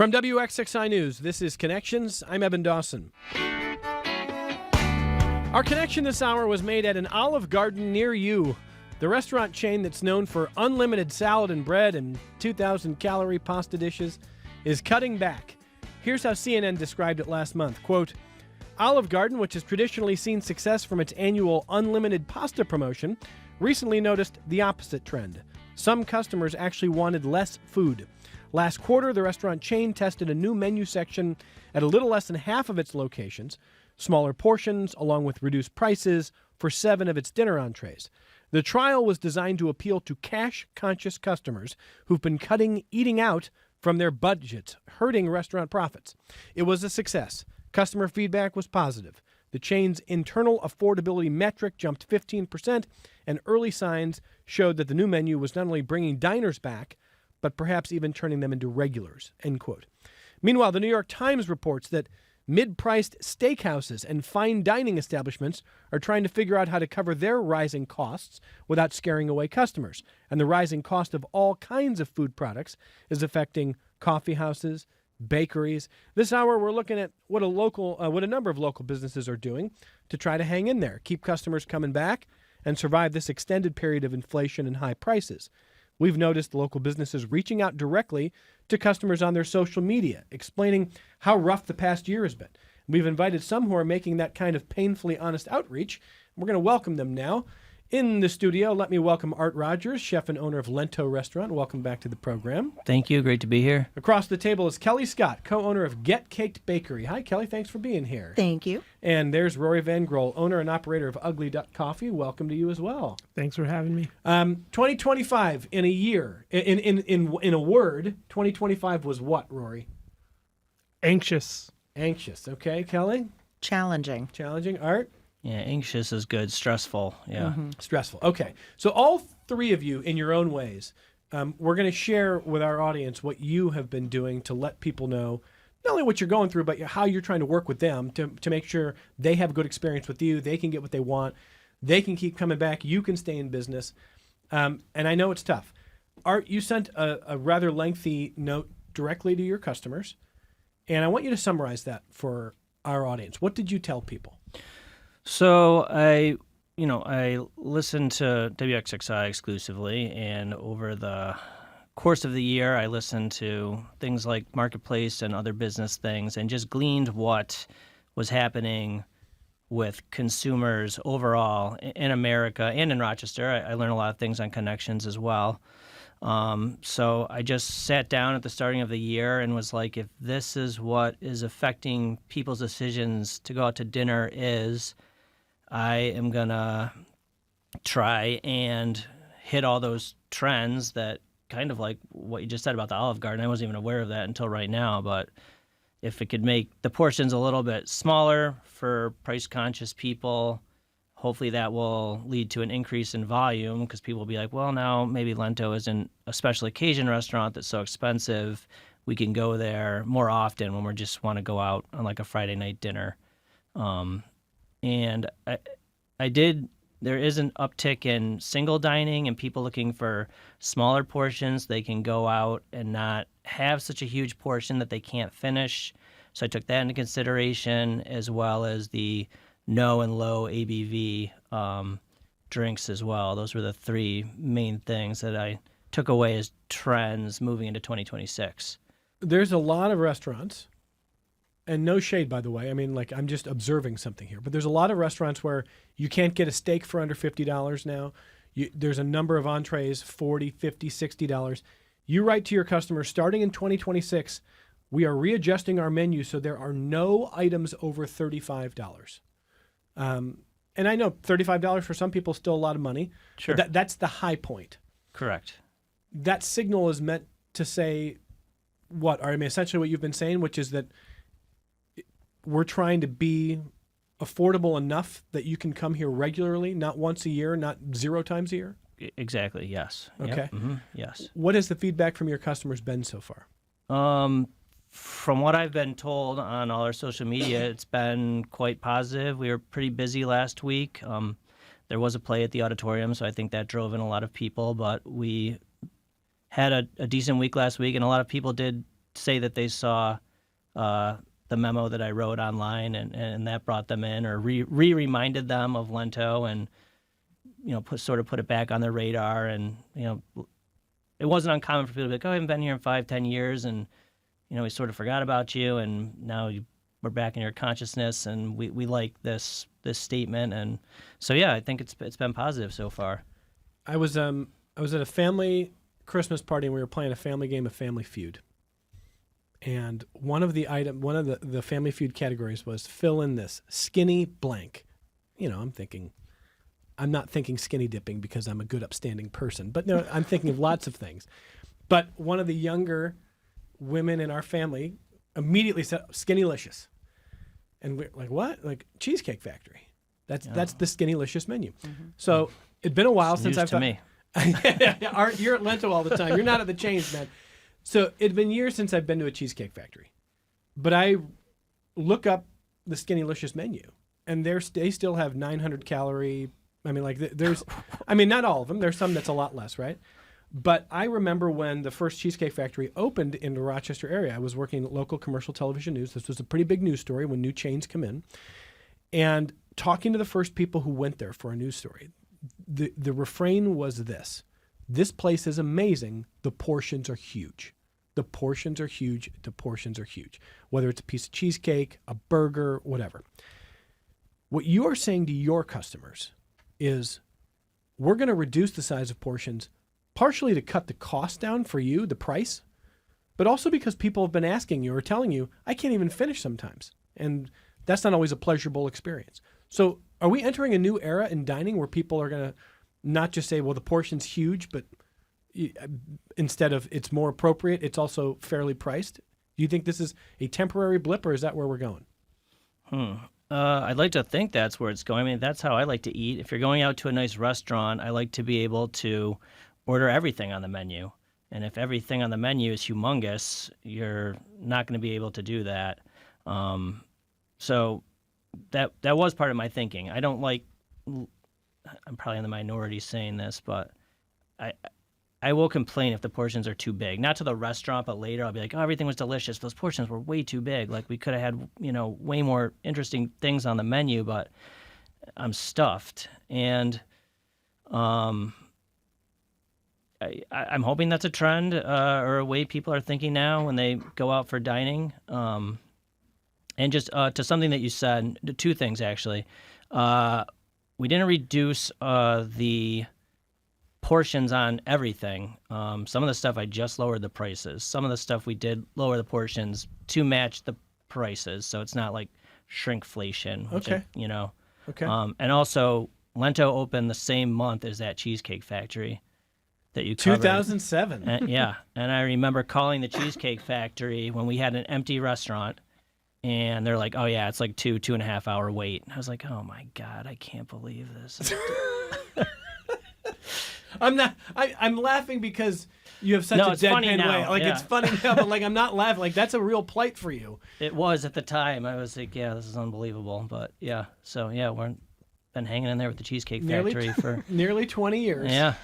From WXXI News, this is Connections. I'm Eben Dawson. Our connection this hour was made at an Olive Garden near you. The restaurant chain that's known for unlimited salad and bread and 2,000-calorie pasta dishes is cutting back. Here's how CNN described it last month. Quote, Olive Garden, which has traditionally seen success from its annual unlimited pasta promotion, recently noticed the opposite trend. Some customers actually wanted less food. Last quarter, the restaurant chain tested a new menu section at a little less than half of its locations, smaller portions along with reduced prices for 7 of its dinner entrees. The trial was designed to appeal to cash-conscious customers who've been cutting eating out from their budgets, hurting restaurant profits. It was a success. Customer feedback was positive. The chain's internal affordability metric jumped 15%, and early signs showed that the new menu was not only bringing diners back, but perhaps even turning them into regulars, end quote. Meanwhile, the New York Times reports that mid-priced steakhouses and fine dining establishments are trying to figure out how to cover their rising costs without scaring away customers. And the rising cost of all kinds of food products is affecting coffee houses, bakeries. This hour, we're looking at what a number of local businesses are doing to try to hang in there, keep customers coming back, and survive this extended period of inflation and high prices. We've noticed local businesses reaching out directly to customers on their social media, explaining how rough the past year has been. We've invited some who are making that kind of painfully honest outreach. We're going to welcome them now. In the studio, let me welcome Art Rogers, chef and owner of Lento Restaurant. Welcome back to the program. Thank you. Great to be here. Across the table is Kelly Scott, co-owner of Get Caked Bakery. Hi, Kelly. Thanks for being here. Thank you. And there's Rory Van Grohl, owner and operator of Ugly Duck Coffee. Welcome to you as well. Thanks for having me. 2025 in a year, in a word, 2025 was what, Rory? Anxious. Anxious. Okay, Kelly? Challenging. Challenging. Art? Yeah, anxious is good. Stressful. Yeah. Mm-hmm. Stressful. Okay. So all three of you, in your own ways, we're going to share with our audience what you have been doing to let people know not only what you're going through, but how you're trying to work with them to make sure they have a good experience with you, they can get what they want, they can keep coming back, you can stay in business. And I know it's tough. Art, you sent a rather lengthy note directly to your customers, and I want you to summarize that for our audience. What did you tell people? So I listened to WXXI exclusively, and over the course of the year, I listened to things like Marketplace and other business things, and just gleaned what was happening with consumers overall in America and in Rochester. I learned a lot of things on connections as well. So I just sat down at the starting of the year and was like, if this is what is affecting people's decisions to go out to dinner I am going to try and hit all those trends that kind of like what you just said about the Olive Garden. I wasn't even aware of that until right now, but if it could make the portions a little bit smaller for price-conscious people, hopefully that will lead to an increase in volume because people will be like, well, now maybe Lento isn't a special occasion restaurant that's so expensive. We can go there more often when we just want to go out on like a Friday night dinner. And there is an uptick in single dining and people looking for smaller portions. They can go out and not have such a huge portion that they can't finish. So I took that into consideration, as well as the no and low ABV drinks as well. Those were the three main things that I took away as trends moving into 2026. There's a lot of restaurants, and no shade, by the way. I mean, like, I'm just observing something here. But there's a lot of restaurants where you can't get a steak for under $50 now. There's a number of entrees, $40, $50, $60. You write to your customers, starting in 2026, we are readjusting our menu so there are no items over $35. And I know $35 for some people is still a lot of money. Sure. But that's the high point. Correct. That signal is meant to say what? I mean, essentially what you've been saying, which is that we're trying to be affordable enough that you can come here regularly, not once a year, not 0 times a year? Exactly, yes. Okay. Yep. Mm-hmm. Yes. What has the feedback from your customers been so far? From what I've been told on all our social media, it's been quite positive. We were pretty busy last week. There was a play at the auditorium, so I think that drove in a lot of people, but we had a decent week last week, and a lot of people did say that they saw the memo that I wrote online, and that brought them in, or reminded them of Lento, and put it back on their radar. And it wasn't uncommon for people to be like, "Oh, I haven't been here in 5-10 years, and we sort of forgot about you, and now we're back in your consciousness, and we like this statement." And so I think it's been positive so far. I was at a family Christmas party, and we were playing a family game of Family Feud. And one of the Family Feud categories was fill in this skinny blank. I'm not thinking skinny dipping because I'm a good upstanding person, but no, I'm thinking of lots of things. But one of the younger women in our family immediately said Skinnylicious. And we're like, what? Like Cheesecake Factory. That's the Skinnylicious menu. Mm-hmm. So it'd been a while since I've to me. Art, you're at Lento all the time. You're not at the chains, man. So it'd been years since I've been to a Cheesecake Factory. But I look up the Skinnylicious menu, and they still have 900 calorie. Not all of them. There's some that's a lot less, right? But I remember when the first Cheesecake Factory opened in the Rochester area. I was working at local commercial television news. This was a pretty big news story when new chains come in. And talking to the first people who went there for a news story, the refrain was this: this place is amazing. The portions are huge. The portions are huge. The portions are huge. Whether it's a piece of cheesecake, a burger, whatever. What you are saying to your customers is, we're going to reduce the size of portions, partially to cut the cost down for you, the price, but also because people have been asking you or telling you, I can't even finish sometimes. And that's not always a pleasurable experience. So are we entering a new era in dining where people are going to not just say, well, the portion's huge, but instead of it's more appropriate, it's also fairly priced? Do you think this is a temporary blip, or is that where we're going? I'd like to think that's where it's going. I mean, that's how I like to eat. If you're going out to a nice restaurant, I like to be able to order everything on the menu. And if everything on the menu is humongous, you're not going to be able to do that. So that was part of my thinking. I don't like, I'm probably in the minority saying this, but I will complain if the portions are too big. Not to the restaurant, but later I'll be like, oh, everything was delicious. Those portions were way too big. Like, we could have had, way more interesting things on the menu, but I'm stuffed. And I'm hoping that's a trend or a way people are thinking now when they go out for dining. And just to something that you said, two things, actually. We didn't reduce the portions on everything. Some of the stuff I just lowered the prices. Some of the stuff we did lower the portions to match the prices, so it's not like shrinkflation. Okay. Okay. And also, Lento opened the same month as that Cheesecake Factory that you covered. 2007. And I remember calling the Cheesecake Factory when we had an empty restaurant, and they're like, oh yeah, it's like 2.5 hour wait. And I was like, oh my God, I can't believe this. I'm laughing because you have such a deadpan way. Like, it's funny now, but like, I'm not laughing. Like, that's a real plight for you. It was at the time. I was like, yeah, this is unbelievable. But yeah, so yeah, we're been hanging in there with the Cheesecake Factory for nearly 20 years. Yeah.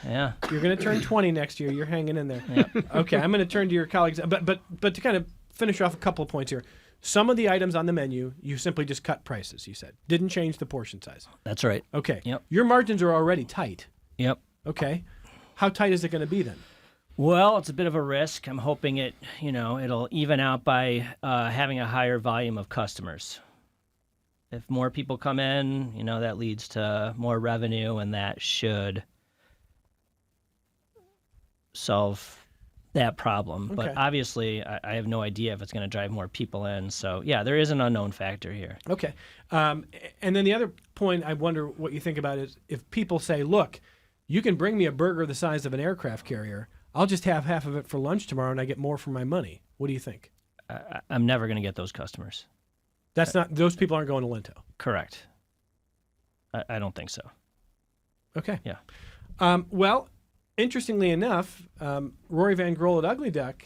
You're going to turn 20 next year. You're hanging in there. Yeah. Okay, I'm going to turn to your colleagues. But to kind of finish off a couple of points here. Some of the items on the menu, you simply just cut prices, you said. Didn't change the portion size. That's right. Okay. Yep. Your margins are already tight. Yep. Okay. How tight is it going to be then? Well, it's a bit of a risk. I'm hoping it'll even out by having a higher volume of customers. If more people come in, that leads to more revenue, and that should solve that problem. Okay. But obviously, I have no idea if it's going to drive more people in. So, yeah, there is an unknown factor here. Okay. And then the other point I wonder what you think about is if people say, look, you can bring me a burger the size of an aircraft carrier. I'll just have half of it for lunch tomorrow and I get more for my money. What do you think? I'm never going to get those customers. Those people aren't going to Lento. Correct. I don't think so. Okay. Yeah. Well, interestingly enough, Rory Van Grohl at Ugly Duck,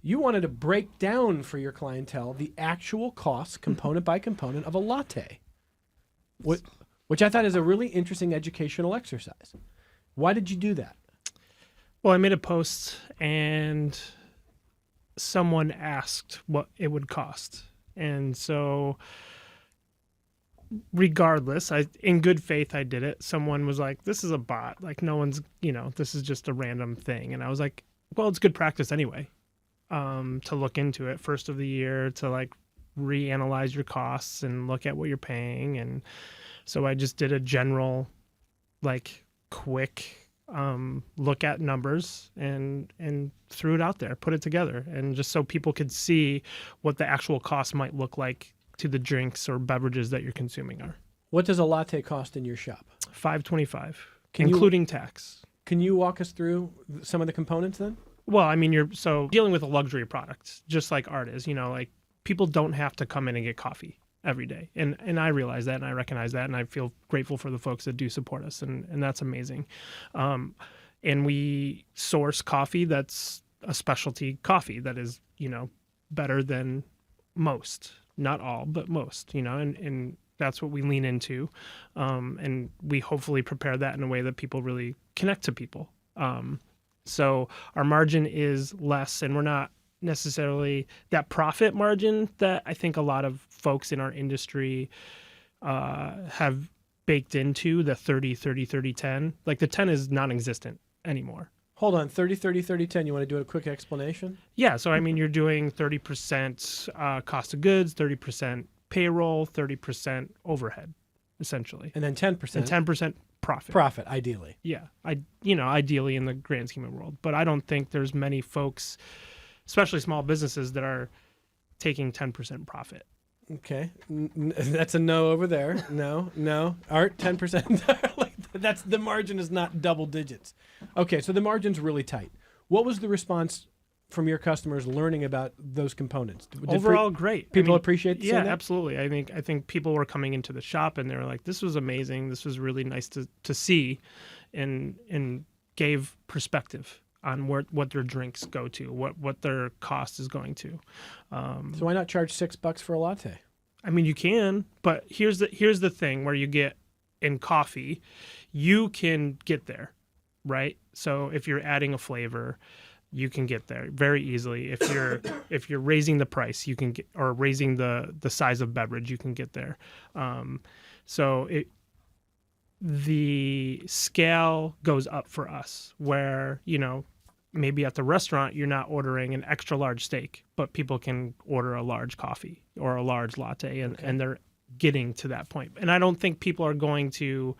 you wanted to break down for your clientele the actual cost, component by component, of a latte, which I thought is a really interesting educational exercise. Why did you do that? Well, I made a post, and someone asked what it would cost. And so regardless, in good faith, I did it. Someone was like, this is a bot. Like, no one's, this is just a random thing. And I was like, well, it's good practice anyway, to look into it first of the year, to like reanalyze your costs and look at what you're paying. And so I just did a general, like, quick look at numbers and threw it out there, put it together, and just so people could see what the actual cost might look like to the drinks or beverages that you're consuming are. What does a latte cost in your shop? $5.25, including tax. Can you walk us through some of the components then? Well, I mean, you're dealing with a luxury product, just like art is. Like people don't have to come in and get coffee every day, and I realize that, and I recognize that, and I feel grateful for the folks that do support us, and that's amazing. And we source coffee that's a specialty coffee that is better than most, not all, but most. And that's what we lean into, and we hopefully prepare that in a way that people really connect to people. So our margin is less, and we're not necessarily that profit margin that I think a lot of folks in our industry have baked into, the 30, 30, 30, 10. Like the 10 is non-existent anymore. Hold on, 30, 30, 30, 10. You want to do a quick explanation? Yeah, so I mean, you're doing 30% cost of goods, 30% payroll, 30% overhead, essentially. And then 10%. And 10% profit. Profit, ideally. Yeah, ideally in the grand scheme of the world. But I don't think there's many folks, especially small businesses, that are taking 10% profit. Okay. That's a no over there. No. Art, 10%. That's the margin is not double digits. Okay, so the margin's really tight. What was the response from your customers learning about those components? Overall, great. People appreciate seeing that? Absolutely. I think people were coming into the shop and they were like, this was amazing. This was really nice to see, and gave perspective on what their drinks go to, what their cost is going to. So why not charge $6 for a latte? I mean, you can, but here's the thing where you get in coffee, you can get there, right? So if you're adding a flavor, you can get there very easily. If you're raising the price, you can get, or raising the size of beverage, you can get there. So the scale goes up for us, where maybe at the restaurant you're not ordering an extra large steak, but people can order a large coffee or a large latte, and they're getting to that point. And I don't think people are going to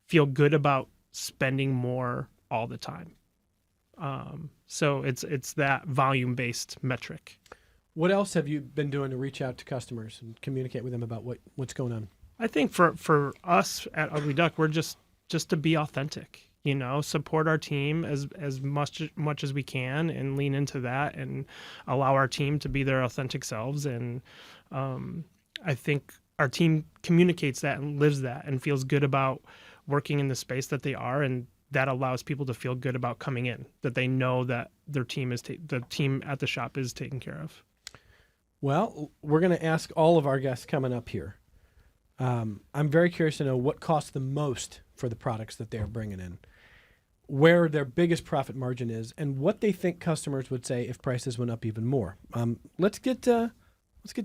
feel good about spending more all the time. So it's that volume-based metric. What else have you been doing to reach out to customers and communicate with them about what's going on? I think for us at Ugly Duck, we're just to be authentic, support our team as much as we can, and lean into that and allow our team to be their authentic selves. And I think our team communicates that and lives that and feels good about working in the space that they are, and that allows people to feel good about coming in, that they know that their team the team at the shop is taken care of. Well, we're going to ask all of our guests coming up here. I'm very curious to know what costs the most for the products that they're bringing in, where their biggest profit margin is, and what they think customers would say if prices went up even more. Let's get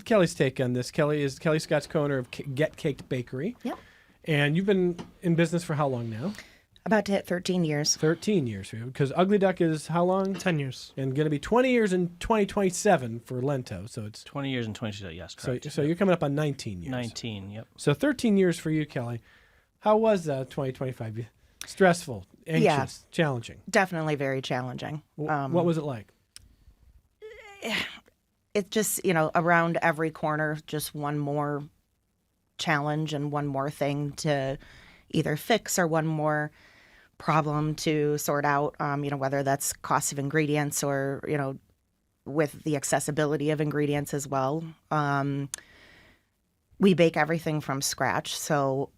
Kelly's take on this. Kelly Scott's co-owner of Get Caked Bakery. Yep. And you've been in business for how long now? About to hit 13 years. 13 years for you, because Ugly Duck is how long? 10 years. And going to be 20 years in 2027 for Lento. So it's 20 years and 22, yes, correct. So you're coming up on 19 years. 19, yep. So 13 years for you, Kelly. How was 2025? Stressful, anxious, challenging? Definitely very challenging. What was it like? It's just, around every corner, just one more challenge and one more thing to either fix, or one more problem to sort out, whether that's cost of ingredients or, with the accessibility of ingredients as well. We bake everything from scratch, so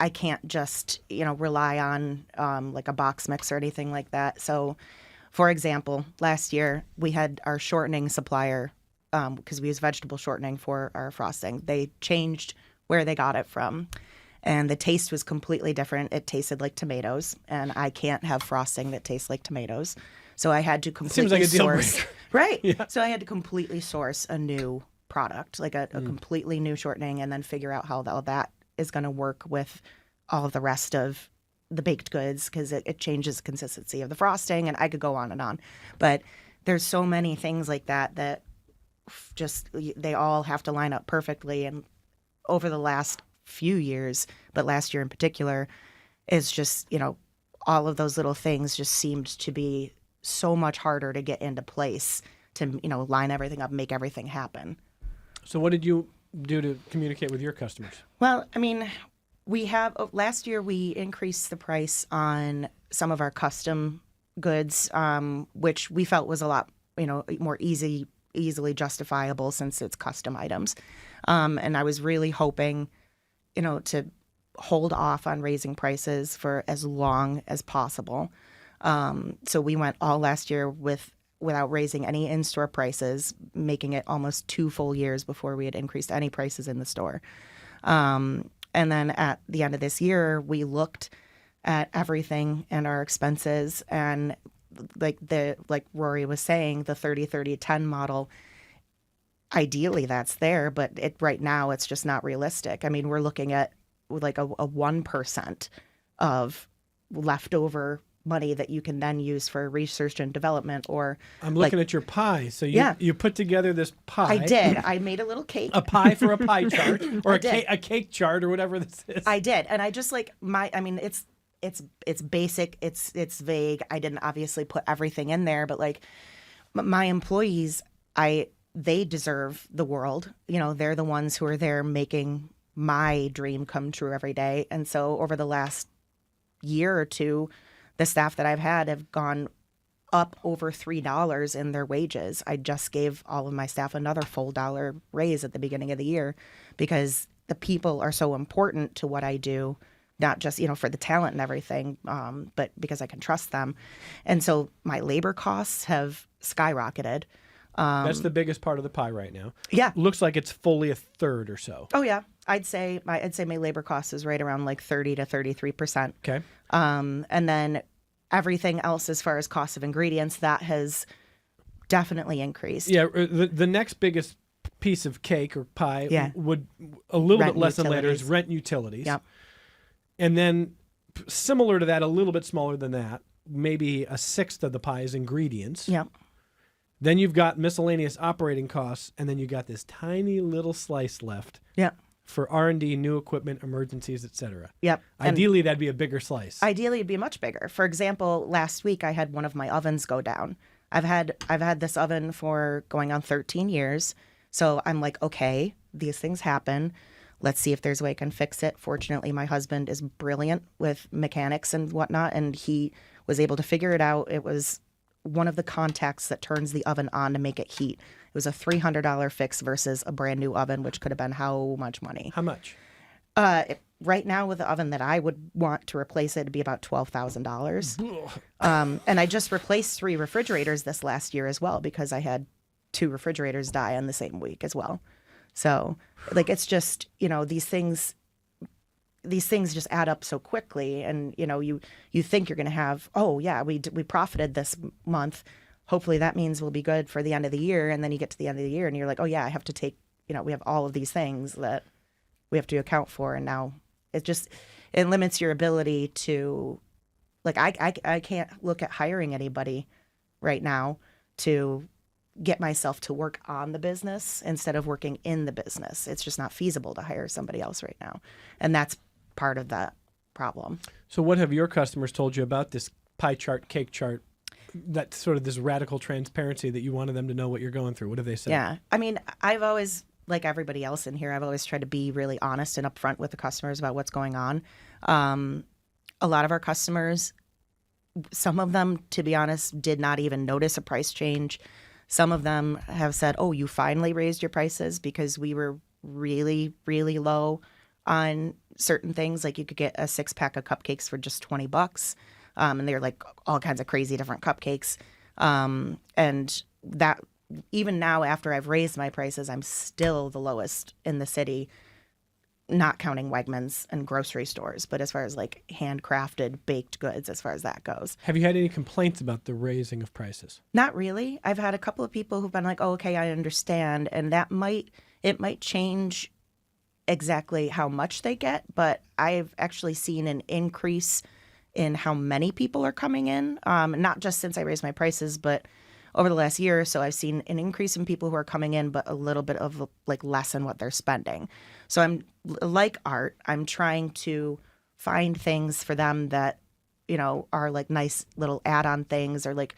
I can't just, rely on like a box mix or anything like that. So, for example, last year we had our shortening supplier, because we use vegetable shortening for our frosting. They changed where they got it from, and the taste was completely different. It tasted like tomatoes, and I can't have frosting that tastes like tomatoes. So I had to Seems completely like a deal source. breaker. Right. Yeah. So I had to completely source a new product, like a completely new shortening, and then figure out how all that is going to work with all of the rest of the baked goods, because it changes the consistency of the frosting, and I could go on and on. But there's so many things like that just they all have to line up perfectly. And over the last few years, but last year in particular, is just, all of those little things just seemed to be so much harder to get into place to, line everything up, make everything happen. So what did you do to communicate with your customers? Well, I mean, last year we increased the price on some of our custom goods, which we felt was a lot, more easily justifiable since it's custom items. And I was really hoping, to hold off on raising prices for as long as possible. So we went all last year without raising any in-store prices, making it almost 2 full years before we had increased any prices in the store. And then at the end of this year, we looked at everything and our expenses, and like Rory was saying, the 30-30-10 model, ideally that's there, but right now it's just not realistic. I mean, we're looking at like a 1% of leftover money that you can then use for research and development. Or I'm looking at your pie. So you put together this pie. I did. I made a little cake. A pie for a pie chart, or I a cake chart, or whatever this is. I did, and I just it's basic. It's vague. I didn't obviously put everything in there, but like my employees, they deserve the world. They're the ones who are there making my dream come true every day. And so over the last year or two, the staff that I've had have gone up over $3 in their wages. I just gave all of my staff another full dollar raise at the beginning of the year, because the people are so important to what I do, not just, for the talent and everything, but because I can trust them. And so my labor costs have skyrocketed. That's the biggest part of the pie right now. Yeah. Looks like it's fully a third or so. Oh yeah. I'd say my labor cost is right around like 30 to 33%. Okay. And then everything else as far as cost of ingredients, that has definitely increased. Yeah. The next biggest piece of cake or pie would a little Rent bit less than later is utilities. rent utilities. Yep. And then similar to that, a little bit smaller than that, maybe a sixth of the pie is ingredients. Yep. Then you've got miscellaneous operating costs, and then you got this tiny little slice left Yep. for R&D, new equipment, emergencies, etc. Yep. And Ideally, that'd be a bigger slice. ideally it'd be much bigger. For example, last week I had one of my ovens go down. I've had this oven for going on 13 years. So I'm like, okay, these things happen. Let's see if there's a way I can fix it. Fortunately, my husband is brilliant with mechanics and whatnot, and he was able to figure it out. It was one of the contacts that turns the oven on to make it heat. It was a $300 fix versus a brand new oven, which could have been how much money? How much? Right now, with the oven that I would want to replace it, it'd be about $12,000. And I just replaced 3 refrigerators this last year as well, because I had 2 refrigerators die in the same week as well. So, like, it's just, these things just add up so quickly, and you think you're going to have, oh yeah, we profited this month, hopefully that means we'll be good for the end of the year, and then you get to the end of the year and you're like, oh yeah, I have to take, we have all of these things that we have to account for, and now it limits your ability to, like, I can't look at hiring anybody right now to get myself to work on the business instead of working in the business. It's just not feasible to hire somebody else right now, and that's part of that problem. So what have your customers told you about this pie chart, cake chart, that sort of this radical transparency that you wanted them to know what you're going through? What have they said? Yeah. I mean, I've always, like everybody else in here, I've always tried to be really honest and upfront with the customers about what's going on. A lot of our customers, some of them, to be honest, did not even notice a price change. Some of them have said, oh, you finally raised your prices, because we were really, really low on certain things. Like, you could get a 6-pack of cupcakes for just $20. And they're like all kinds of crazy different cupcakes. And that, even now after I've raised my prices, I'm still the lowest in the city not counting Wegmans and grocery stores, but as far as like handcrafted baked goods, as far as that goes. Have you had any complaints about the raising of prices? Not really. I've had a couple of people who've been like, oh, okay, I understand. And it might change exactly how much they get, but I've actually seen an increase in how many people are coming in. Not just since I raised my prices, but over the last year or so, I've seen an increase in people who are coming in, but a little bit of like less in what they're spending. So I'm like Art. I'm trying to find things for them that, you know, are like nice little add-on things or like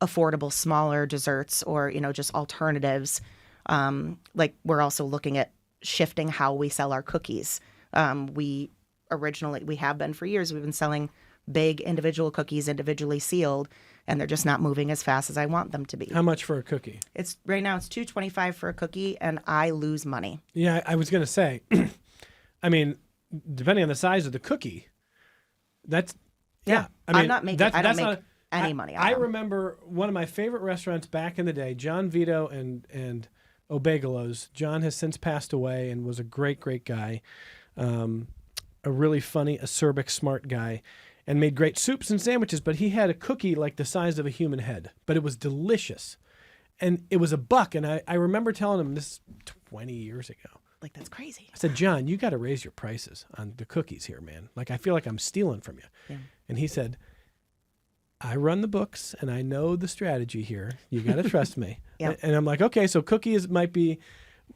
affordable, smaller desserts or, you know, just alternatives. Like we're also looking at shifting how we sell our cookies. We have been for years, we've been selling big individual cookies individually sealed, and they're just not moving as fast as I want them to be. How much for a cookie? It's right now it's $2.25 for a cookie, and I lose money. Yeah, I was going to say, I mean, depending on the size of the cookie, that's, yeah. I mean, I'm not making, I don't make any money on I them. remember one of my favorite restaurants back in the day, John Vito and Obegalos. John has since passed away and was a great, great guy. A really funny, acerbic, smart guy. And made great soups and sandwiches, but he had a cookie like the size of a human head, but it was delicious. And it was $1. And I remember telling him this 20 years ago. Like, that's crazy. I said, John, you got to raise your prices on the cookies here, man. Like, I feel like I'm stealing from you. Yeah. And he said, I run the books and I know the strategy here. You got to trust me. Yep. And I'm like, okay, so cookies might be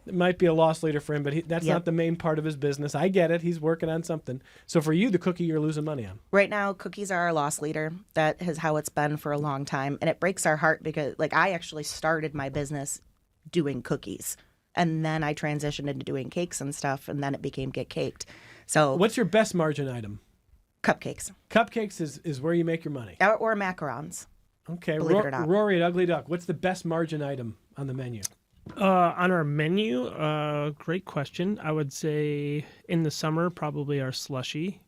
a loss leader for him, but that's Yep. not the main part of his business. I get it. He's working on something. So for you, the cookie you're losing money on. Right now, cookies are our loss leader. That is how it's been for a long time. And it breaks our heart because, like, I actually started my business doing cookies. And then I transitioned into doing cakes and stuff, and then it became Get Caked. So What's your best margin item? cupcakes Cupcakes is where you make your money. or macarons. Okay, Believe it or not. Rory at Ugly Duck, what's the best margin item on the menu? On our menu, great question. I would say in the summer, probably our slushy,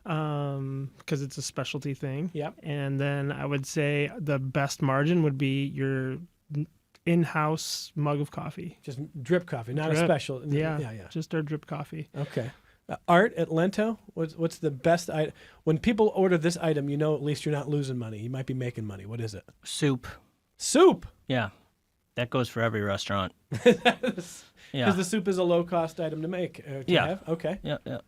because it's a specialty thing. Yep. And then I would say the best margin would be your in-house mug of coffee. Just drip coffee, not a Drip. special. Yeah, yeah. just our drip coffee. Okay. Art at Lento, what's the best item? When people order this item, you know at least you're not losing money. You might be making money. What is it? Soup. Soup. Yeah. That goes for every restaurant. Because Yeah. the soup is a low-cost item to make. To Yeah. have. Okay. Yeah, yeah.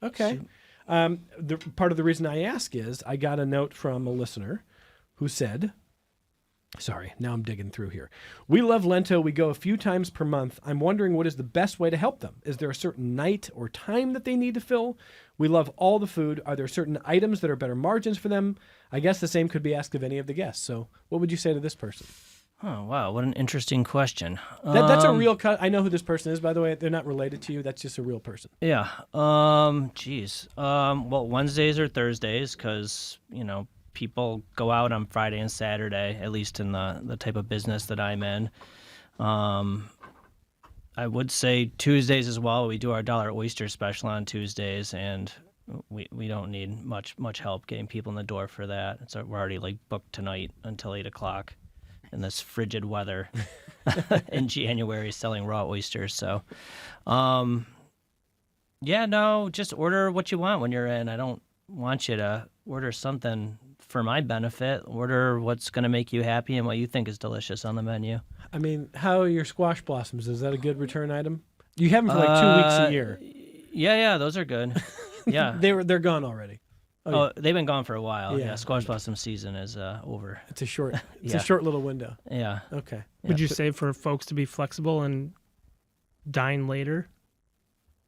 Okay. The part of the reason I ask is I got a note from a listener who said, sorry, now I'm digging through here. We love Lento. We go a few times per month. I'm wondering what is the best way to help them. Is there a certain night or time that they need to fill? We love all the food. Are there certain items that are better margins for them? I guess the same could be asked of any of the guests. So what would you say to this person? Oh, wow. What an interesting question. That's a real cut. I know who this person is, by the way. They're not related to you. That's just a real person. Yeah. Geez. Well, Wednesdays or Thursdays, because, you know, people go out on Friday and Saturday, at least in the type of business that I'm in. I would say Tuesdays as well. We do our $1 oyster special on Tuesdays, and we don't need much help getting people in the door for that. So we're already like booked tonight until 8 o'clock in this frigid weather in January selling raw oysters. So, yeah, no, just order what you want when you're in. I don't want you to order something for my benefit. Order what's going to make you happy and what you think is delicious on the menu. I mean, how are your squash blossoms? Is that a good return item? You have them for like 2 weeks a year. Yeah, those are good. Yeah. They're gone already. Oh, they've been gone for a while. Yeah. Yeah, squash blossom season is over. It's a short Yeah. short little window. Yeah. Okay. Would you say for folks to be flexible and dine later?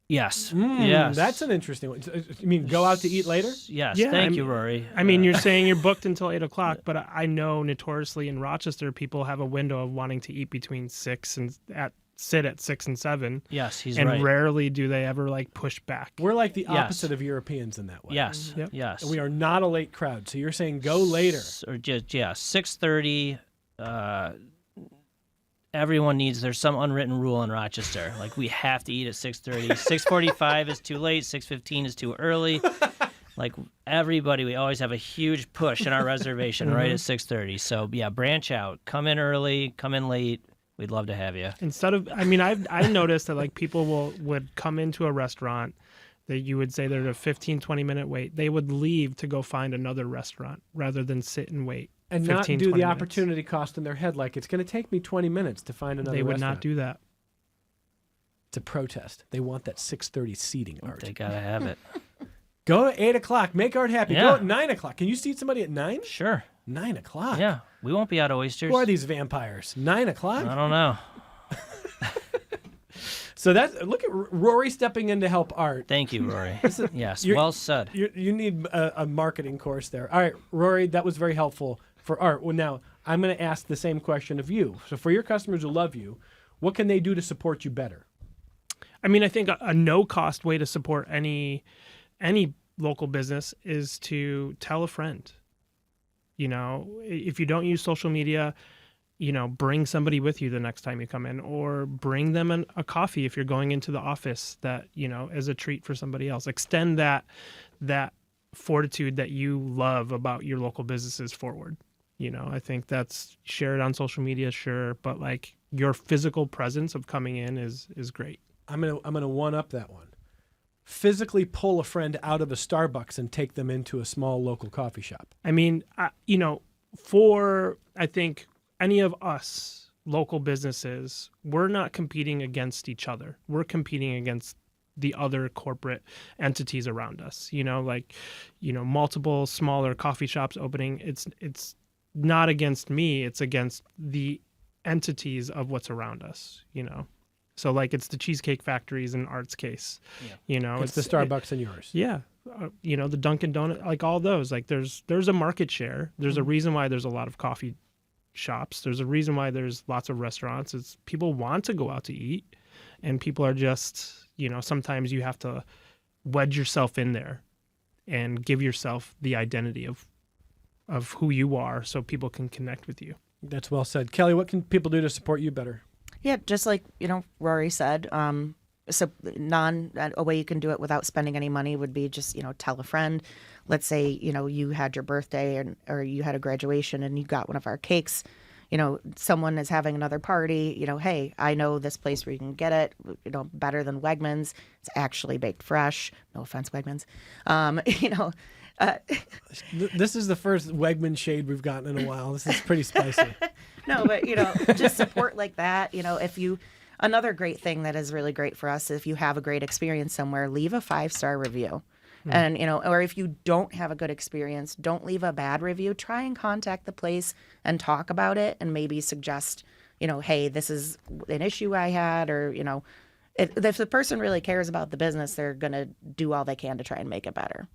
Yes. Yes. That's an interesting one. You mean go out to eat later? Yes. Yeah, Thank you, Rory. I mean, you're saying you're booked until 8 o'clock, but I know notoriously in Rochester, people have a window of wanting to eat between 6 and sit at 6 and 7. Yes, he's And right. rarely do they ever like push back. We're like the Yes. opposite of Europeans in that way. Yes. Yep. Yes. And we are not a late crowd. So you're saying go later. Or just 6:30. Everyone needs. There's some unwritten rule in Rochester. Like we have to eat at 6:30. 6:45 is too late. 6:15 is too early. Like everybody, we always have a huge push in our reservation right at 6:30. So yeah, branch out. Come in early. Come in late. We'd love to have you. Instead of, I mean, I noticed that like people would come into a restaurant that you would say they're at a 15, 20-minute wait. They would leave to go find another restaurant rather than sit and wait. And 15, not do 20 the minutes. opportunity cost in their head, like it's going to take me 20 minutes to find another They would restaurant. not do that. It's a protest. They want that 6:30 seating, Art. They gotta have it. Go at 8 o'clock. Make Art happy. Go Yeah. at 9 o'clock. Can you seat somebody at 9? Sure. 9 o'clock? Yeah. We won't be out of oysters. Who are these vampires? 9 o'clock? I don't know. So that's, look at Rory stepping in to help Art. Thank you, Rory. Yes, you're- well said. You need a marketing course there. All right, Rory, that was very helpful for Art. Well, now I'm going to ask the same question of you. So for your customers who love you, what can they do to support you better? I mean, I think a no-cost way to support any local business is to tell a friend. You know, if you don't use social media, you know, bring somebody with you the next time you come in, or bring them a coffee if you're going into the office that, you know, as a treat for somebody else. Extend that fortitude that you love about your local businesses forward. You know, I think that's, share it on social media, sure, but like your physical presence of coming in is great. I'm gonna one up that one. Physically pull a friend out of a Starbucks and take them into a small local coffee shop. I mean, you know, for I think any of us local businesses, we're not competing against each other. We're competing against the other corporate entities around us. You know, like, you know, multiple smaller coffee shops opening. It's not against me. It's against the entities of what's around us. You know. So like it's the Cheesecake Factories in Art's case, you know, It's the Starbucks and yours. Yeah. You know, the Dunkin' Donut, like all those, like there's a market share. There's a reason why there's a lot of coffee shops. There's a reason why there's lots of restaurants. It's people want to go out to eat, and people are just, you know, sometimes you have to wedge yourself in there and give yourself the identity of who you are so people can connect with you. That's well said. Kelly, what can people do to support you better? Yeah, just like, you know, Rory said, so a way you can do it without spending any money would be just, you know, tell a friend. Let's say, you know, you had your birthday or you had a graduation and you got one of our cakes. You know, someone is having another party, you know, hey, I know this place where you can get it, you know, better than Wegmans. It's actually baked fresh. No offense, Wegmans. You know, This is the first Wegman shade we've gotten in a while. This is pretty spicy. no, but, you know, just support like that. You know, another great thing that is really great for us, if you have a great experience somewhere, leave a 5-star review. And, you know, or if you don't have a good experience, don't leave a bad review. Try and contact the place and talk about it and maybe suggest, you know, hey, this is an issue I had, or, you know, if the person really cares about the business, they're going to do all they can to try and make it better.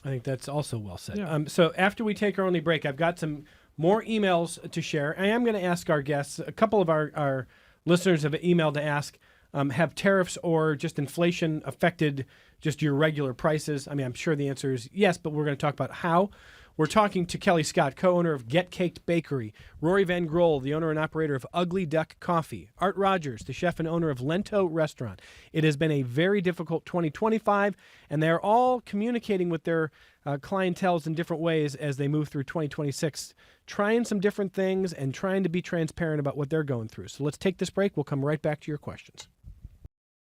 I think that's also well said. Yeah. So after we take our only break, I've got some more emails to share. I am going to ask our guests, a couple of our listeners have emailed to ask, have tariffs or just inflation affected just your regular prices? I mean, I'm sure the answer is yes, but we're going to talk about how. We're talking to Kelly Scott, co-owner of Get Caked Bakery, Rory Van Grohl, the owner and operator of Ugly Duck Coffee, Art Rogers, the chef and owner of Lento Restaurant. It has been a very difficult 2025, and they're all communicating with their clienteles in different ways as they move through 2026, trying some different things and trying to be transparent about what they're going through. So let's take this break. We'll come right back to your questions.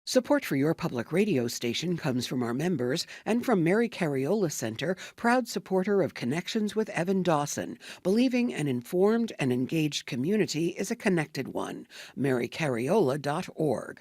Support for your public radio station comes from our members and from Mary Cariola Center, proud supporter of Connections with Evan Dawson, believing an informed and engaged community is a connected one. MaryCariola.org.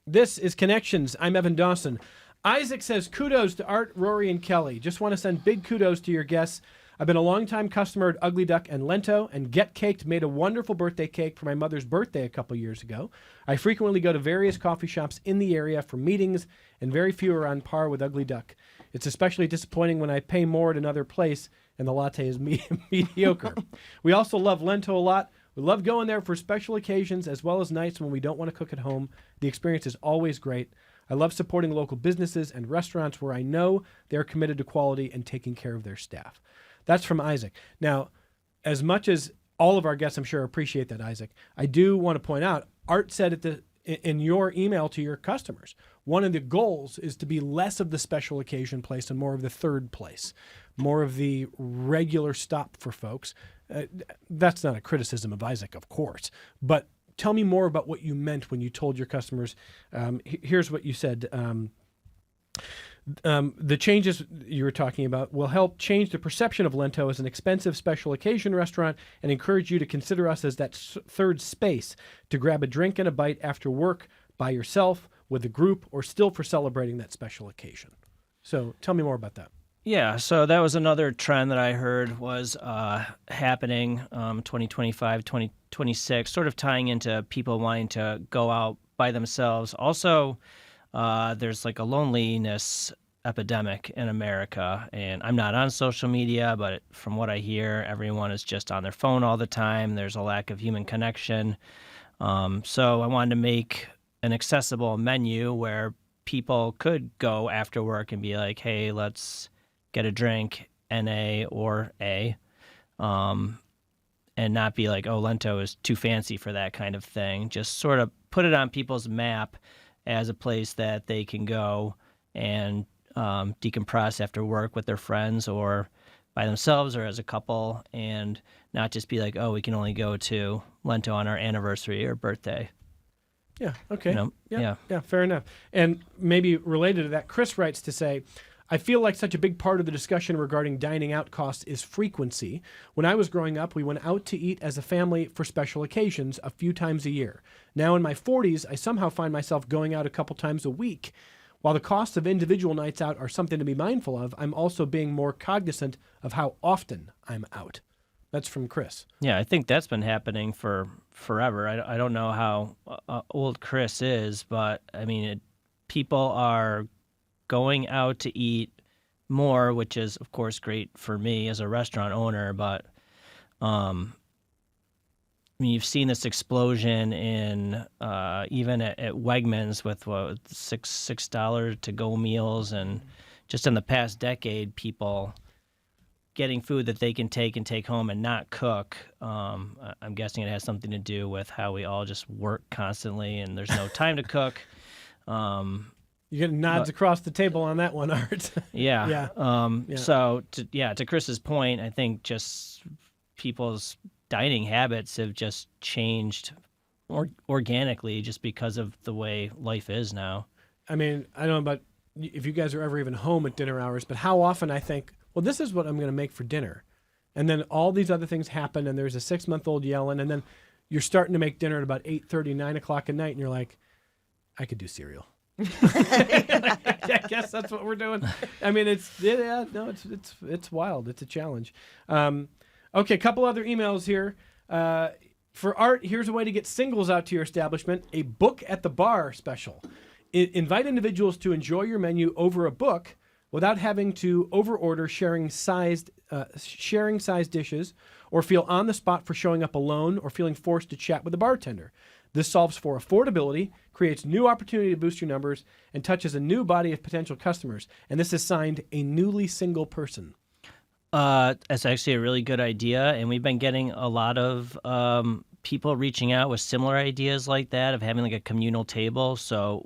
This is Connections. I'm Evan Dawson. Isaac says, kudos to Art, Rory, and Kelly. Just want to send big kudos to your guests. I've been a longtime customer at Ugly Duck and Lento, and Get Caked made a wonderful birthday cake for my mother's birthday a couple years ago. I frequently go to various coffee shops in the area for meetings, and very few are on par with Ugly Duck. It's especially disappointing when I pay more at another place and the latte is mediocre. We also love Lento a lot. We love going there for special occasions as well as nights when we don't want to cook at home. The experience is always great. I love supporting local businesses and restaurants where I know they're committed to quality and taking care of their staff. That's from Isaac. Now, as much as all of our guests, I'm sure, appreciate that, Isaac, I do want to point out, Art said in your email to your customers, one of the goals is to be less of the special occasion place and more of the third place, more of the regular stop for folks. That's not a criticism of Isaac, of course, but tell me more about what you meant when you told your customers. Here's what you said. The changes you were talking about will help change the perception of Lento as an expensive special occasion restaurant and encourage you to consider us as that third space to grab a drink and a bite after work by yourself, with a group, or still for celebrating that special occasion. So tell me more about that. Yeah, so that was another trend that I heard was happening 2025, 2026, sort of tying into people wanting to go out by themselves. Also, there's like a loneliness epidemic in America, and I'm not on social media, but from what I hear, everyone is just on their phone all the time. There's a lack of human connection. So I wanted to make an accessible menu where people could go after work and be like, hey, let's get a drink, NA or A, and not be like, oh, Lento is too fancy for that kind of thing. Just sort of put it on people's map as a place that they can go and decompress after work with their friends or by themselves or as a couple, and not just be like, oh, we can only go to Lento on our anniversary or birthday. Yeah, okay. You know, yeah, fair enough. And maybe related to that, Chris writes to say, I feel like such a big part of the discussion regarding dining out costs is frequency. When I was growing up, we went out to eat as a family for special occasions a few times a year. Now in my 40s, I somehow find myself going out a couple times a week. While the costs of individual nights out are something to be mindful of, I'm also being more cognizant of how often I'm out. That's from Chris. Yeah, I think that's been happening for forever. I don't know how old Chris is, but I mean, people are going out to eat more, which is, of course, great for me as a restaurant owner. But I mean, you've seen this explosion in even at Wegmans with $6 to go meals, and just in the past decade, people getting food that they can take home and not cook. I'm guessing it has something to do with how we all just work constantly and there's no time to cook. You get nods across the table on that one, Art. Yeah. Yeah. So, to Chris's point, I think just people's dining habits have just changed organically just because of the way life is now. I mean, I don't know about if you guys are ever even home at dinner hours, but how often I think, well, this is what I'm going to make for dinner. And then all these other things happen, and there's a 6-month-old yelling, and then you're starting to make dinner at about 8:30, 9 o'clock at night, and you're like, I could do cereal. I guess that's what we're doing. I mean, it's wild. It's a challenge. Okay, a couple other emails here. For Art, here's a way to get singles out to your establishment: a book at the bar special. Invite individuals to enjoy your menu over a book without having to overorder sharing sized dishes, or feel on the spot for showing up alone or feeling forced to chat with the bartender. This solves for affordability, creates new opportunity to boost your numbers, and touches a new body of potential customers. And this is signed a newly single person. That's actually a really good idea, and we've been getting a lot of people reaching out with similar ideas like that of having like a communal table. So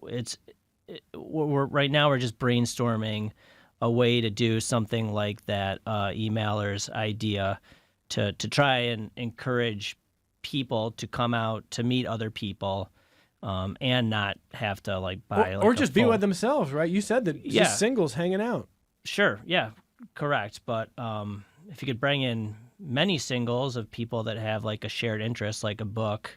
right now we're just brainstorming a way to do something like that emailer's idea to try and encourage people to come out to meet other people and not have to like buy or just be with themselves, right? You said that just singles hanging out. Sure, yeah, correct. But if you could bring in many singles of people that have like a shared interest, like a book,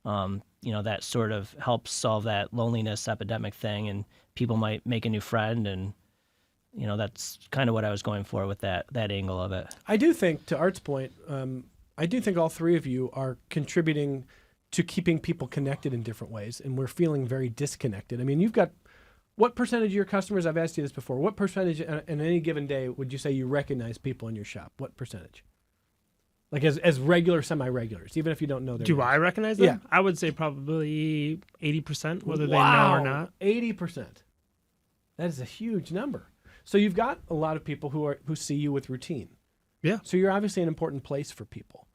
that sort of helps solve that loneliness epidemic thing, and people might make a new friend, and that's kind of what I was going for with that angle of it. I do think, to Art's point, I do think all three of you are contributing to keeping people connected in different ways, and we're feeling very disconnected. I mean, you've got, what percentage of your customers, I've asked you this before, what percentage in any given day would you say you recognize people in your shop? What percentage? Like as regular, semi-regulars, even if you don't know their Do names. I recognize them? Yeah. I would say probably 80%, whether they know or not. 80%. That is a huge number. So you've got a lot of people who see you with routine. Yeah. So you're obviously an important place for people.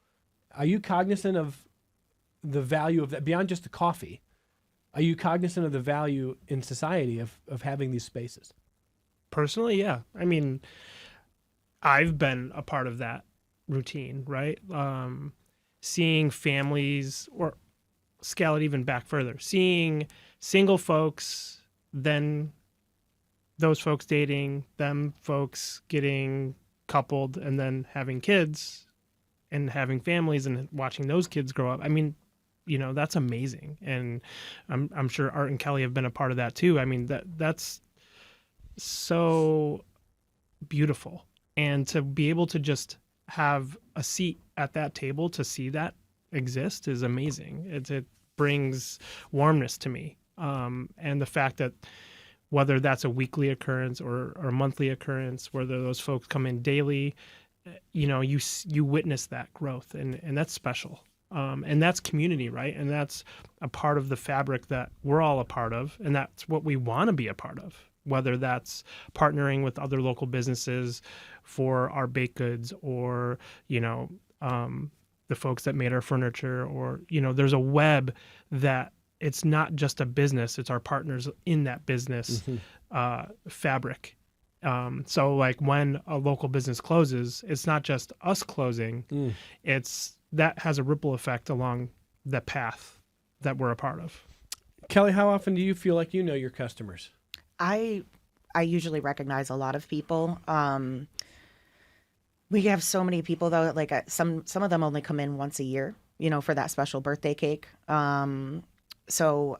Are you cognizant of the value of that beyond just the coffee? Are you cognizant of the value in society of having these spaces? Personally, yeah. I mean, I've been a part of that routine, right? Seeing families or scale it even back further. Seeing single folks, then those folks dating, them folks getting coupled, and then having kids and having families and watching those kids grow up. I mean, that's amazing. And I'm sure Art and Kelly have been a part of that too. I mean, that's so beautiful. And to be able to just have a seat at that table to see that exist is amazing. It brings warmness to me. And the fact that whether that's a weekly occurrence or a monthly occurrence, whether those folks come in daily, you witness that growth, and that's special. And that's community, right? And that's a part of the fabric that we're all a part of, and that's what we want to be a part of, whether that's partnering with other local businesses for our baked goods or, the folks that made our furniture, or, there's a web that it's not just a business, it's our partners in that business fabric. So like when a local business closes, it's not just us closing, it's that has a ripple effect along the path that we're a part of. Kelly, how often do you feel like you know your customers? I usually recognize a lot of people. We have so many people though, like some of them only come in once a year, for that special birthday cake. So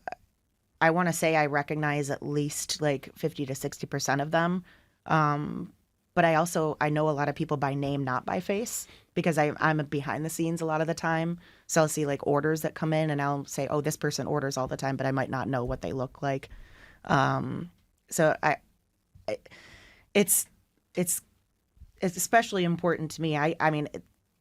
I want to say I recognize at least like 50 to 60% of them. But I know a lot of people by name, not by face, because I'm behind the scenes a lot of the time. So I'll see like orders that come in and I'll say, oh, this person orders all the time, but I might not know what they look like. So it's especially important to me. I mean,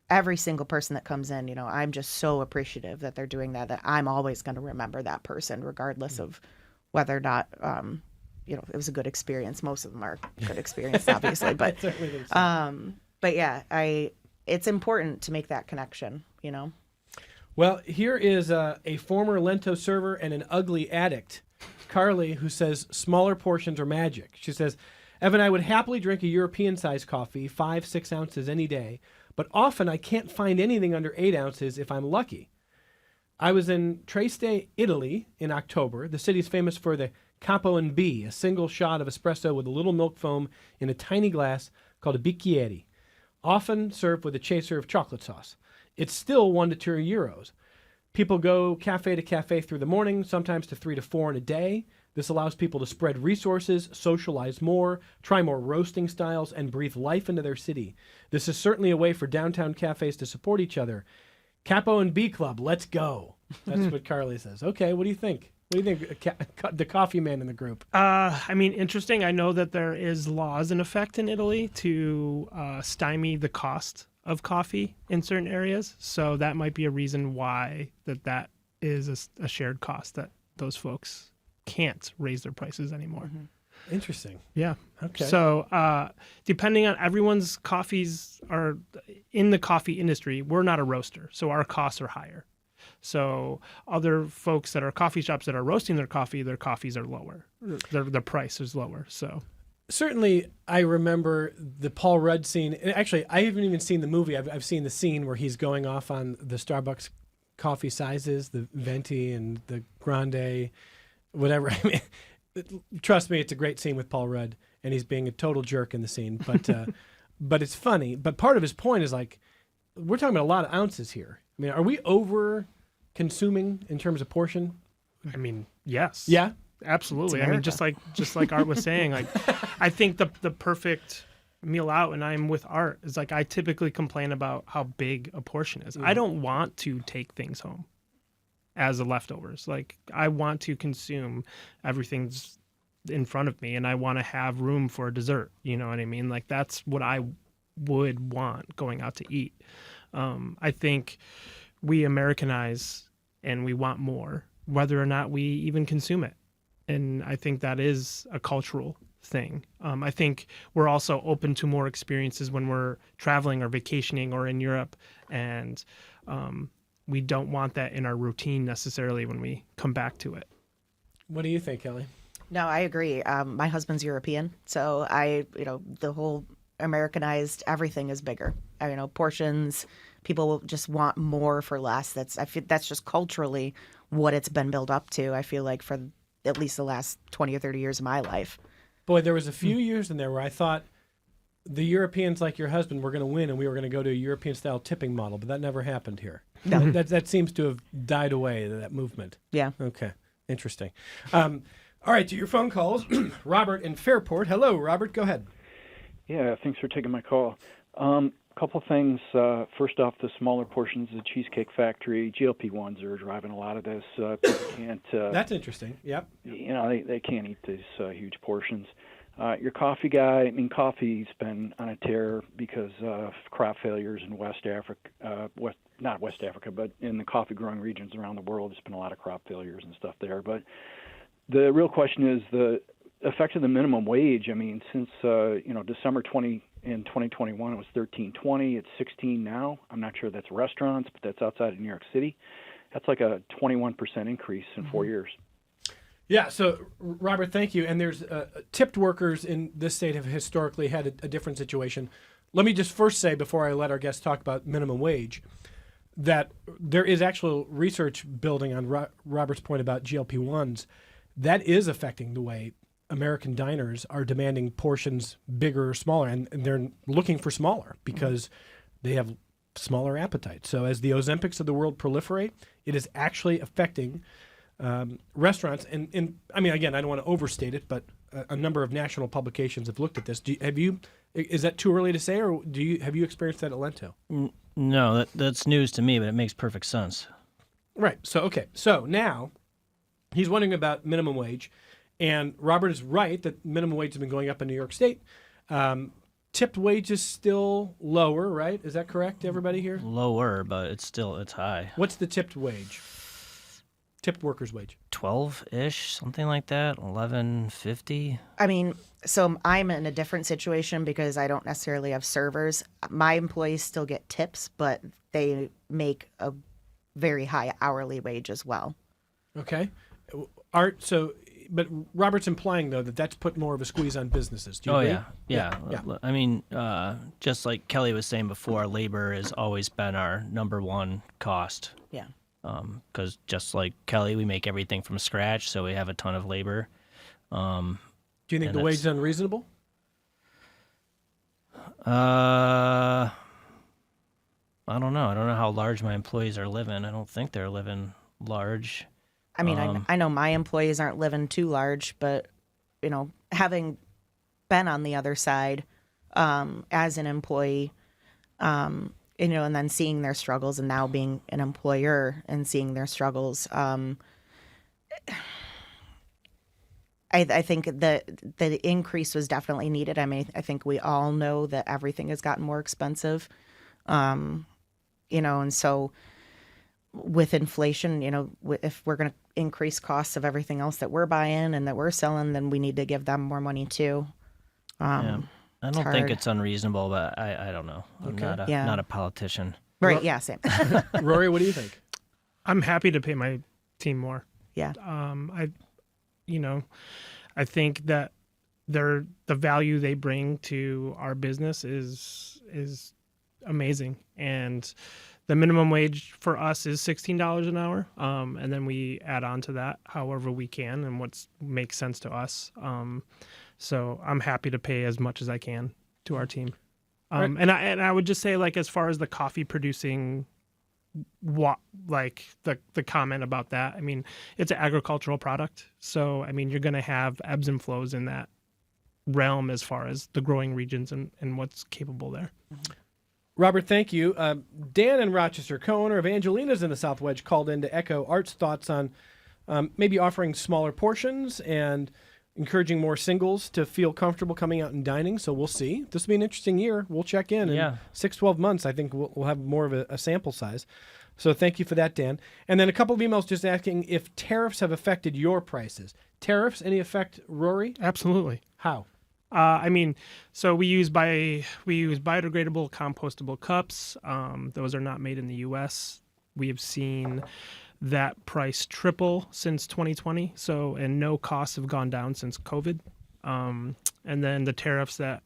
every single person that comes in, I'm just so appreciative that they're doing that I'm always going to remember that person, regardless of whether or not, it was a good experience. Most of them are good experience, obviously, but yeah, it's important to make that connection, Well, here is a former Lento server and an ugly addict, Carly, who says smaller portions are magic. She says, Evan, I would happily drink a European-sized coffee, 5-6 ounces any day, but often I can't find anything under 8 ounces if I'm lucky. I was in Trieste, Italy in October. The city's famous for the Capo and B, a single shot of espresso with a little milk foam in a tiny glass called a bicchiere, often served with a chaser of chocolate sauce. It's still 1 to 2 euros. People go cafe to cafe through the morning, sometimes to 3 to 4 in a day. This allows people to spread resources, socialize more, try more roasting styles, and breathe life into their city. This is certainly a way for downtown cafes to support each other. Capo and B Club, let's go. That's what Carly says. Okay, what do you think? What do you think, the coffee man in the group? I mean, interesting. I know that there is laws in effect in Italy to stymie the cost of coffee in certain areas. So that might be a reason why that is a shared cost, that those folks can't raise their prices anymore. Mm-hmm. Interesting. Yeah. Okay. So depending on everyone's coffees are in the coffee industry, we're not a roaster, so our costs are higher. So other folks that are coffee shops that are roasting their coffees are lower. Their price is lower. So certainly, I remember the Paul Rudd scene. And actually, I haven't even seen the movie. I've seen the scene where he's going off on the Starbucks coffee sizes, the Venti and the Grande, whatever. I mean, trust me, it's a great scene with Paul Rudd, and he's being a total jerk in the scene. But but it's funny. But part of his point is like, we're talking about a lot of ounces here. I mean, are we over consuming in terms of portion? I mean, yes. Yeah. Absolutely. I mean, just like Art was saying, like, I think the perfect meal out, and I'm with Art, is like, I typically complain about how big a portion is. I don't want to take things home as the leftovers. Like, I want to consume everything's in front of me, and I want to have room for dessert. You know what I mean? Like, that's what I would want going out to eat. I think we Americanize and we want more, whether or not we even consume it. And I think that is a cultural thing. I think we're also open to more experiences when we're traveling or vacationing or in Europe. And we don't want that in our routine necessarily when we come back to it. What do you think, Kelly? No, I agree. My husband's European, so the whole Americanized. Everything is bigger. Portions. People will just want more for less. I feel that's just culturally what it's been built up to. I feel like for at least the last 20 or 30 years of my life. Boy, there was a few years in there where I thought the Europeans, like your husband, were going to win, and we were going to go to a European-style tipping model, but that never happened here. No. That seems to have died away, that movement. Yeah. Okay, interesting. All right, to your phone calls. Robert in Fairport. Hello, Robert. Go ahead. Yeah, thanks for taking my call. Couple things. First off, the smaller portions of the Cheesecake Factory, GLP-1s are driving a lot of this. People can't. That's interesting. Yep. They can't eat these huge portions. Your coffee guy. I mean, coffee's been on a tear because of crop failures in West Africa. Not West Africa, but in the coffee growing regions around the world, there's been a lot of crop failures and stuff there. But the real question is the effect of the minimum wage. I mean, since December 2021, it was $13.20. It's $16 now. I'm not sure that's restaurants, but that's outside of New York City. That's like a 21% increase in 4 years. Yeah. So, Robert, thank you. And there's tipped workers in this state have historically had a different situation. Let me just first say, before I let our guests talk about minimum wage, that there is actual research building on Robert's point about GLP-1s. That is affecting the way American diners are demanding portions bigger or smaller, and they're looking for smaller because they have smaller appetites. So as the Ozempics of the world proliferate, it is actually affecting restaurants. And I mean, again, I don't want to overstate it, but a number of national publications have looked at this. Is that too early to say, or have you experienced that at Lento? No, that's news to me, but it makes perfect sense. Right. So, okay. So now he's wondering about minimum wage. And Robert is right that minimum wage has been going up in New York State. Tipped wage is still lower, right? Is that correct, everybody here? Lower, but it's high. What's the tipped wage? Tipped workers' wage? 12-ish, something like that. 11.50. I mean, so I'm in a different situation because I don't necessarily have servers. My employees still get tips, but they make a very high hourly wage as well. Okay. But Robert's implying, though, that that's put more of a squeeze on businesses. Do you agree? Yeah. I mean, just like Kelly was saying before, labor has always been our number one cost. Yeah. Because just like Kelly, we make everything from scratch, so we have a ton of labor. Do you think the wage is unreasonable? I don't know. I don't know how large my employees are living. I don't think they're living large. I mean, I know my employees aren't living too large, but, having been on the other side as an employee, and then seeing their struggles and now being an employer and seeing their struggles, I think the increase was definitely needed. I mean, I think we all know that everything has gotten more expensive, and so with inflation, if we're going to increase costs of everything else that we're buying and that we're selling, then we need to give them more money too. I don't think it's unreasonable, but I don't know. I'm not a politician. Right, yeah, same. Rory, what do you think? I'm happy to pay my team more. Yeah. I think that the value they bring to our business is amazing. And the minimum wage for us is $16 an hour. And then we add on to that however we can and what makes sense to us. So I'm happy to pay as much as I can to our team. Right. And I would just say, like, as far as the coffee producing, the comment about that, I mean, it's an agricultural product. So, I mean, you're going to have ebbs and flows in that realm as far as the growing regions and what's capable there. Robert, thank you. Dan in Rochester, co-owner of Angelina's in the South Wedge, called in to echo Art's thoughts on maybe offering smaller portions and encouraging more singles to feel comfortable coming out and dining. So we'll see. This will be an interesting year. We'll check in. Yeah. In 6-12 months, I think we'll have more of a sample size. So thank you for that, Dan. And then a couple of emails just asking if tariffs have affected your prices. Tariffs, any effect, Rory? Absolutely. How? So we use biodegradable, compostable cups. Those are not made in the U.S. We have seen that price triple since 2020. And no costs have gone down since COVID. And then the tariffs that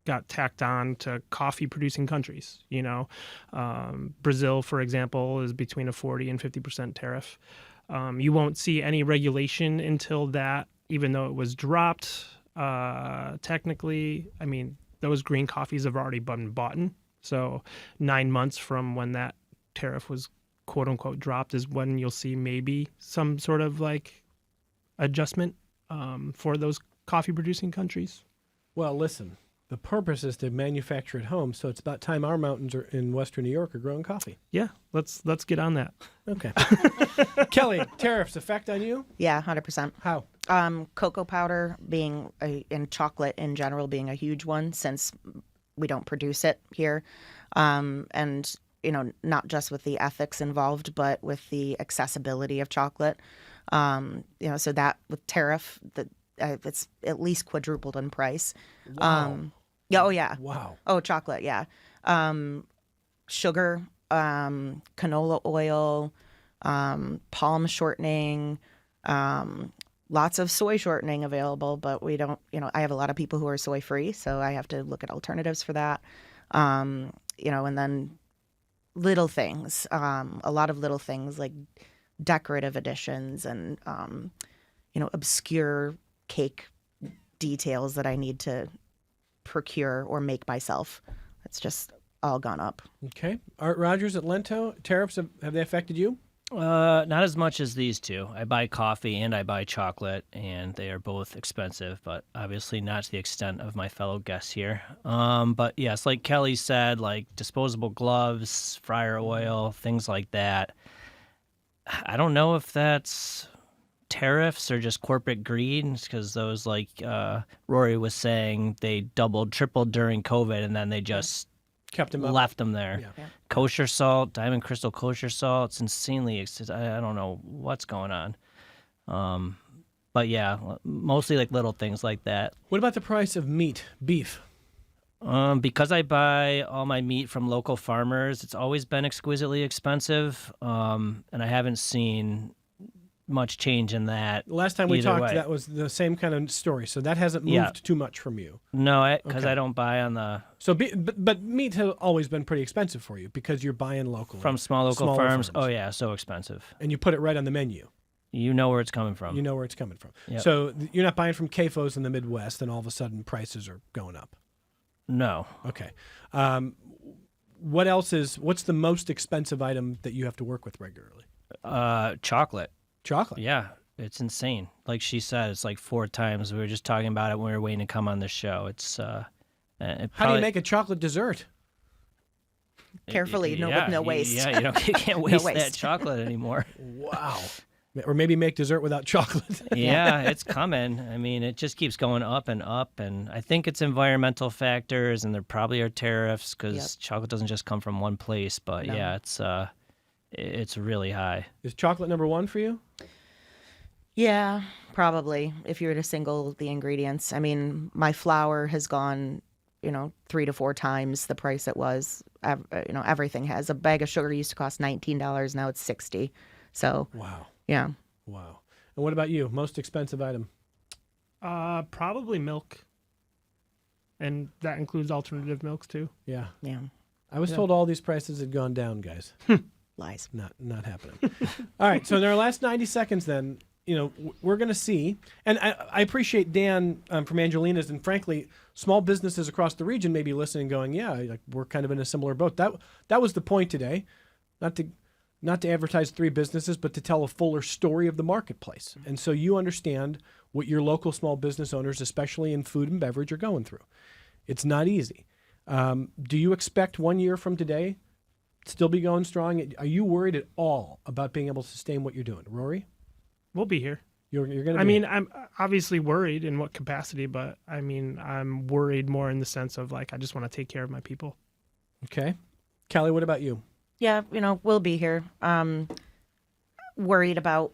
got tacked on to coffee producing countries. Brazil, for example, is between a 40 and 50% tariff. You won't see any regulation until that, even though it was dropped. Technically, I mean, those green coffees have already been bought. So 9 months from when that tariff was quote unquote dropped is when you'll see maybe some sort of like adjustment for those coffee producing countries. Well, listen, the purpose is to manufacture at home, so it's about time our mountains in western New York are growing coffee. Yeah, let's get on that. Okay. Kelly, tariffs effect on you? Yeah, 100%. How? Cocoa powder and chocolate in general being a huge one, since we don't produce it here. And, not just with the ethics involved, but with the accessibility of chocolate. So that with tariff, it's at least quadrupled in price. Wow. Yeah. Wow. Oh, chocolate, yeah. Sugar, canola oil, palm shortening, lots of soy shortening available, but we don't, I have a lot of people who are soy free, so I have to look at alternatives for that. And then little things, a lot of little things like decorative additions and, obscure cake details that I need to procure or make myself. It's just all gone up. Okay. Art Rogers at Lento, tariffs, have they affected you? Not as much as these two. I buy coffee and I buy chocolate, and they are both expensive, but obviously not to the extent of my fellow guests here. But yes, like Kelly said, like disposable gloves, fryer oil, things like that. I don't know if that's tariffs or just corporate greed, because those, like Rory was saying, they doubled, tripled during COVID, and then they just Kept them up. left them there. Yeah. Kosher salt, Diamond Crystal kosher salt, it's insanely, I don't know what's going on. But yeah, mostly like little things like that. What about the price of meat, beef? Because I buy all my meat from local farmers, it's always been exquisitely expensive, and I haven't seen much change in that. Last time we either talked, way. that was the same kind of story, so that hasn't moved Yeah. too much from you. No, because Okay. I don't buy on the So, but meat has always been pretty expensive for you because you're buying locally. from small local Smaller farms. farms. Oh yeah, so expensive. And you put it right on the menu. You know where it's coming from. You know where it's coming from. Yep. So you're not buying from CAFOs in the Midwest, and all of a sudden prices are going up. No. Okay. What's the most expensive item that you have to work with regularly? Chocolate. Chocolate. Yeah, it's insane. Like she said, it's like 4 times. We were just talking about it when we were waiting to come on the show. It's How do you make a chocolate dessert? Carefully, with no waste. Yeah, you can't waste that waste. chocolate anymore. Wow. Or maybe make dessert without chocolate. Yeah, it's coming. I mean, it just keeps going up and up, and I think it's environmental factors, and there probably are tariffs because chocolate doesn't just come from one place. But No. yeah, it's really high. Is chocolate number one for you? Yeah, probably. If you were to single the ingredients, I mean, my flour has gone, 3 to 4 times the price it was. Everything has. A bag of sugar used to cost $19. Now it's $60. So Wow. yeah, Wow. And what about you? Most expensive item? Probably milk, and that includes alternative milks too. Yeah. yeah, I was told all these prices had gone down, guys. lies. Not happening. All right. So in our last 90 seconds, then, we're going to see, and I appreciate Dan from Angelina's, and frankly, small businesses across the region may be listening, going, yeah, like we're kind of in a similar boat. That was the point today, not to advertise 3 businesses, but to tell a fuller story of the marketplace. And so you understand what your local small business owners, especially in food and beverage, are going through. It's not easy. Do you expect 1 year from today still be going strong? Are you worried at all about being able to sustain what you're doing? Rory? We'll be here. You're going to be I mean, I'm obviously worried in what capacity, but I mean, I'm worried more in the sense of like, I just want to take care of my people. Okay. Callie, what about you? Yeah, we'll be here. Worried about,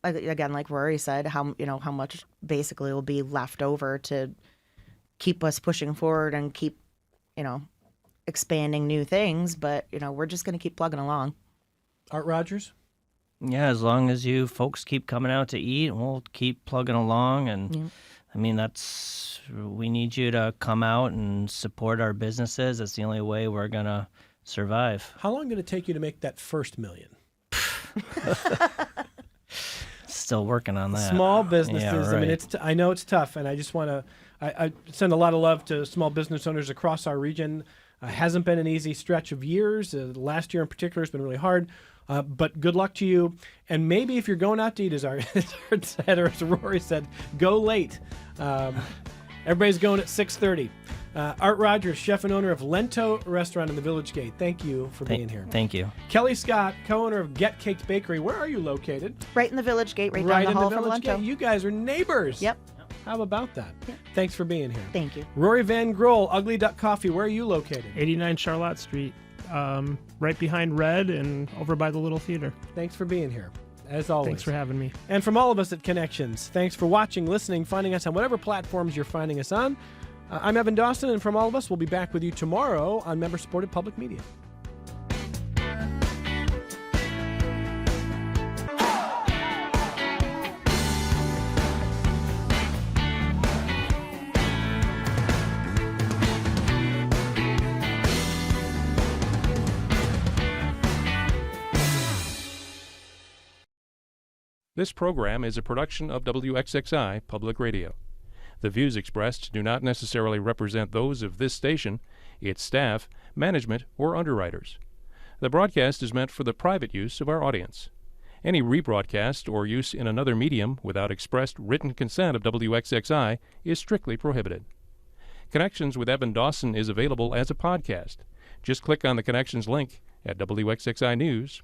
again, like Rory said, how much basically will be left over to keep us pushing forward and keep, expanding new things. But, we're just going to keep plugging along. Art Rogers? Yeah, as long as you folks keep coming out to eat, we'll keep plugging along. And I mean, we need you to come out and support our businesses. It's the only way we're going to survive. How long did it take you to make that first million? Still working on that. Small businesses. Yeah, I mean, right. I know it's tough, and I just want to I send a lot of love to small business owners across our region. Hasn't been an easy stretch of years. Last year in particular has been really hard. But good luck to you. And maybe if you're going out to eat, as Art said, or as Rory said, go late. Everybody's going at 6:30. Art Rogers, chef and owner of Lento Restaurant in the Village Gate. Thank you for being here. Thank you. Kelly Scott, co-owner of Get Caked Bakery. Where are you located? Right in the Village Gate, right down the in hall the from Village Lento. Gate. You guys are neighbors. Yep. How about that? Yep. Thanks for being here. Thank you. Rory Van Grohl, Ugly Duck Coffee. Where are you located? 89 Charlotte Street, right behind Red and over by the Little Theater. Thanks for being here, as always. Thanks for having me. And from all of us at Connections, thanks for watching, listening, finding us on whatever platforms you're finding us on. I'm Evan Dawson, and from all of us, we'll be back with you tomorrow on member-supported public media. This program is a production of WXXI Public Radio. The views expressed do not necessarily represent those of this station, its staff, management, or underwriters. The broadcast is meant for the private use of our audience. Any rebroadcast or use in another medium without expressed written consent of WXXI is strictly prohibited. Connections with Evan Dawson is available as a podcast. Just click on the Connections link at WXXInews.org.